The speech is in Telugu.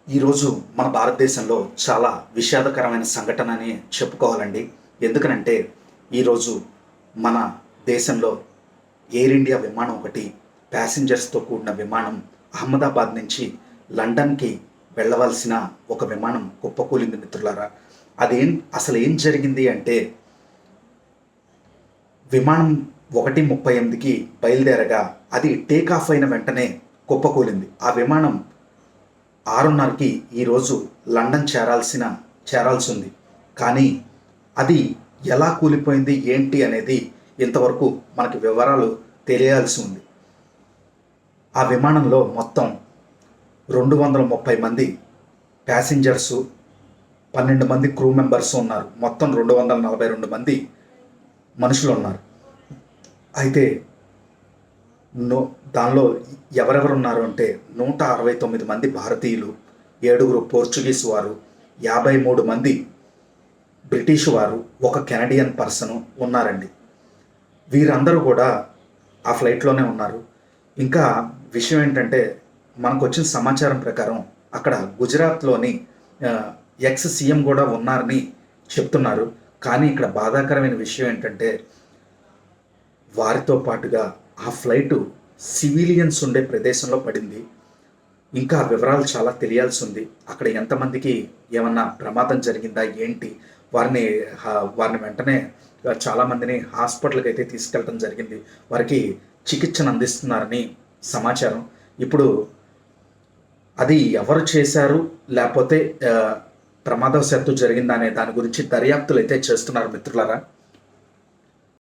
ఈరోజు మన భారతదేశంలో చాలా విషాదకరమైన సంఘటన అని చెప్పుకోవాలండి. ఎందుకనంటే ఈరోజు మన దేశంలో ఎయిర్ ఇండియా విమానం ఒకటి ప్యాసింజర్స్తో కూడిన విమానం అహ్మదాబాద్ నుంచి లండన్కి వెళ్ళవలసిన ఒక విమానం కుప్పకూలింది మిత్రులారా. అసలు ఏం జరిగింది అంటే విమానం 1:38కి బయలుదేరగా అది టేక్ ఆఫ్ అయిన వెంటనే కుప్పకూలింది. ఆ విమానం 6:30కి ఈరోజు లండన్ చేరాల్సి ఉంది. కానీ అది ఎలా కూలిపోయింది ఏంటి అనేది ఇంతవరకు మనకి వివరాలు తెలియాల్సి ఉంది. ఆ విమానంలో మొత్తం 230 మంది ప్యాసింజర్సు, 12 మంది క్రూ మెంబర్స్ ఉన్నారు. మొత్తం 242 మంది మనుషులు ఉన్నారు. అయితే దానిలో ఎవరెవరు ఉన్నారు అంటే 169 మంది భారతీయులు, 7 పోర్చుగీస్ వారు, 53 మంది బ్రిటిష్ వారు, ఒక కెనడియన్ పర్సన్ ఉన్నారండి. వీరందరూ కూడా ఆ ఫ్లైట్లోనే ఉన్నారు. ఇంకా విషయం ఏంటంటే మనకు వచ్చిన సమాచారం ప్రకారం అక్కడ గుజరాత్లోని ఎక్స్ సీఎం కూడా ఉన్నారని చెప్తున్నారు. కానీ ఇక్కడ బాధాకరమైన విషయం ఏంటంటే వారితో పాటుగా ఆ ఫ్లైటు సివిలియన్స్ ఉండే ప్రదేశంలో పడింది. ఇంకా వివరాలు చాలా తెలియాల్సి ఉంది. అక్కడ ఎంతమందికి ఏమన్నా ప్రమాదం జరిగిందా ఏంటి, వారిని వెంటనే చాలామందిని హాస్పిటల్కి అయితే తీసుకెళ్ళడం జరిగింది. వారికి చికిత్సను అందిస్తున్నారని సమాచారం. ఇప్పుడు అది ఎవరు చేశారు లేకపోతే ప్రమాదవశాత్తు జరిగిందా అనే దాని గురించి దర్యాప్తులు అయితే చేస్తున్నారు మిత్రులారా.